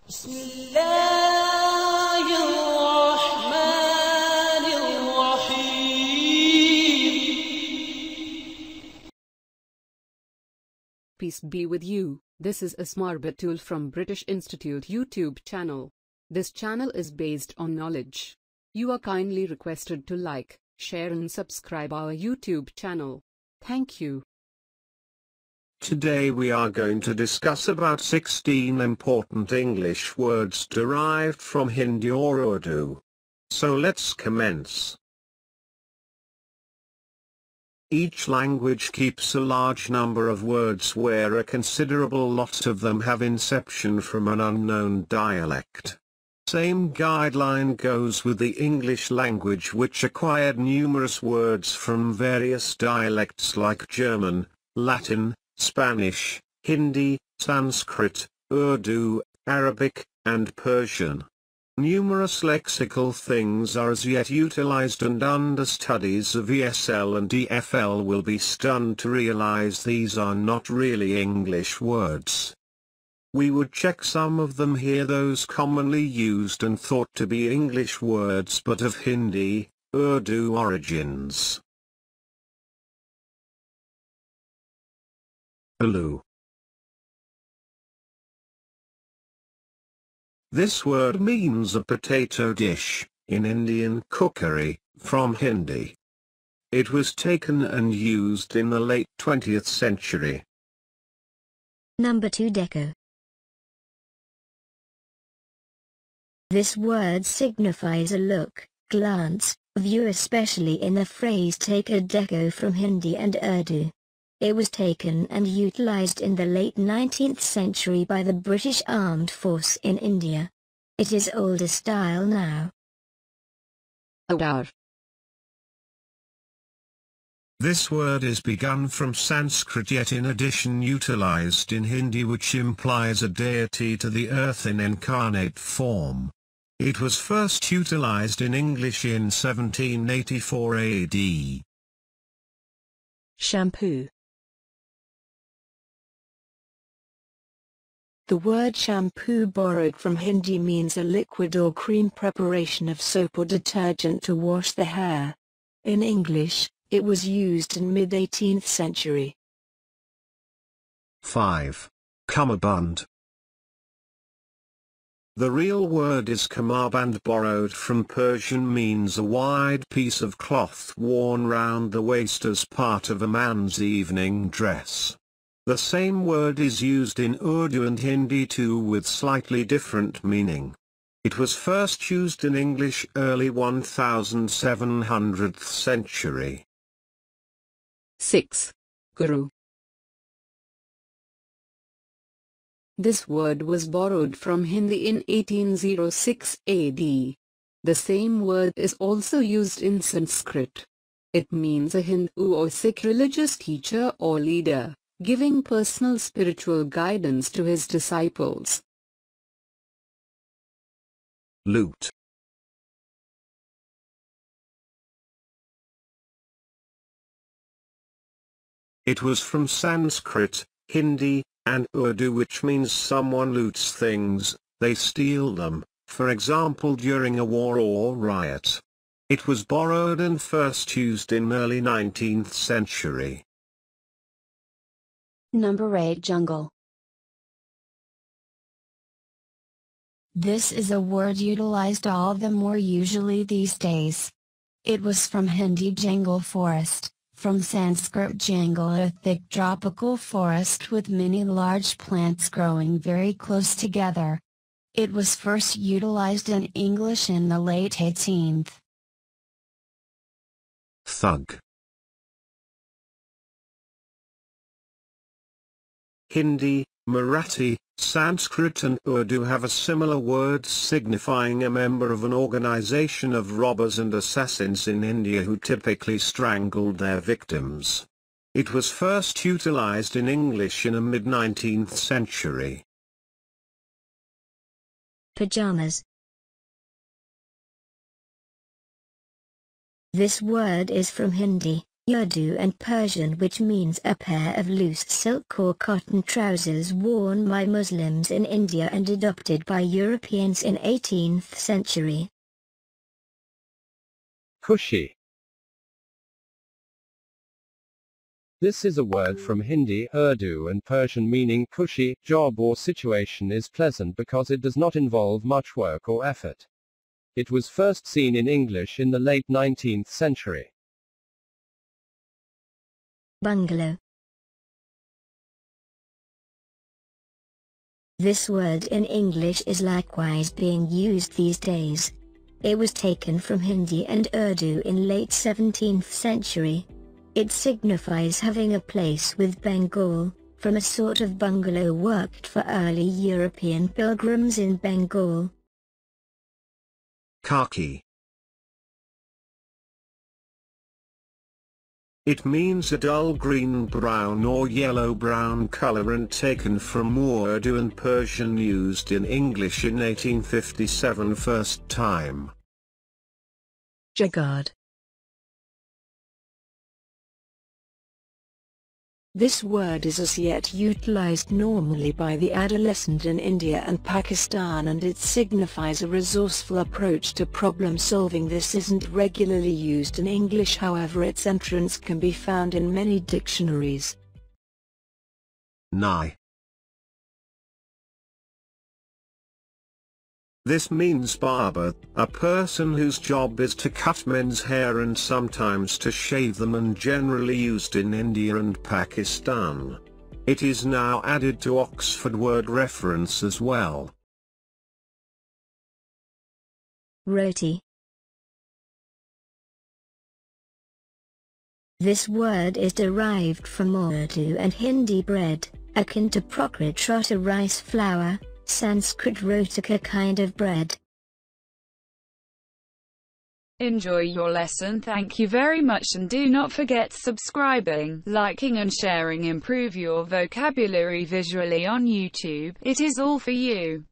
بسم الله الرحمن الرحيم. Peace be with you. This is a Smart tool from British Institute YouTube channel. This channel is based on knowledge. You are kindly requested to like, share and subscribe our YouTube channel. Thank you. Today we are going to discuss about 16 important English words derived from Hindi or Urdu. So let's commence. Each language keeps a large number of words where a considerable lot of them have inception from an unknown dialect. Same guideline goes with the English language, which acquired numerous words from various dialects like German, Latin, Spanish, Hindi, Sanskrit, Urdu, Arabic, and Persian. Numerous lexical things are as yet utilized, and understudies of ESL and EFL will be stunned to realize these are not really English words. We would check some of them here, those commonly used and thought to be English words but of Hindi, Urdu origins. Aloo. This word means a potato dish, in Indian cookery, from Hindi. It was taken and used in the late 20th century. Number 2. Deco. This word signifies a look, glance, view, especially in the phrase take a deco from Hindi and Urdu. It was taken and utilized in the late 19th century by the British Armed Force in India. It is older style now. Adar. This word is begun from Sanskrit, yet in addition utilized in Hindi, which implies a deity to the earth in incarnate form. It was first utilized in English in 1784 AD. Shampoo. The word shampoo, borrowed from Hindi, means a liquid or cream preparation of soap or detergent to wash the hair. In English, it was used in mid-18th century. 5. Cummerbund. The real word is Cummerbund, borrowed from Persian, means a wide piece of cloth worn round the waist as part of a man's evening dress. The same word is used in Urdu and Hindi too, with slightly different meaning. It was first used in English early 1700th century. 6. Guru. This word was borrowed from Hindi in 1806 AD. The same word is also used in Sanskrit. It means a Hindu or Sikh religious teacher or leader, giving personal spiritual guidance to his disciples. Lute. It was from Sanskrit, Hindi, and Urdu, which means someone loots things, they steal them, for example during a war or riot. It was borrowed and first used in early 19th century. Number 8. Jungle. This is a word utilized all the more usually these days. It was from Hindi jungle, forest, from Sanskrit jungle, a thick tropical forest with many large plants growing very close together. It was first utilized in English in the late 18th. Thug. Hindi, Marathi, Sanskrit and Urdu have a similar word signifying a member of an organization of robbers and assassins in India who typically strangled their victims. It was first utilized in English in a mid-19th century. Pajamas. This word is from Hindi, Urdu and Persian, which means a pair of loose silk or cotton trousers worn by Muslims in India and adopted by Europeans in 18th century. Cushy. This is a word from Hindi, Urdu and Persian meaning cushy, job or situation is pleasant because it does not involve much work or effort. It was first seen in English in the late 19th century. Bungalow. This word in English is likewise being used these days. It was taken from Hindi and Urdu in late 17th century. It signifies having a place with Bengal, from a sort of bungalow worked for early European pilgrims in Bengal. Khaki. It means a dull green-brown or yellow-brown color and taken from Urdu and Persian used in English in 1857 first time. Gegard. This word is as yet utilized normally by the adolescent in India and Pakistan, and it signifies a resourceful approach to problem solving. This isn't regularly used in English, however its entrance can be found in many dictionaries. Nai. This means barber, a person whose job is to cut men's hair and sometimes to shave them, and generally used in India and Pakistan. It is now added to Oxford word reference as well. Roti. This word is derived from Urdu and Hindi bread, akin to Prakrit roti, rice flour, Sanskrit rotika kind of bread. Enjoy your lesson. Thank you very much, and do not forget subscribing, liking and sharing. Improve your vocabulary visually on YouTube. It is all for you.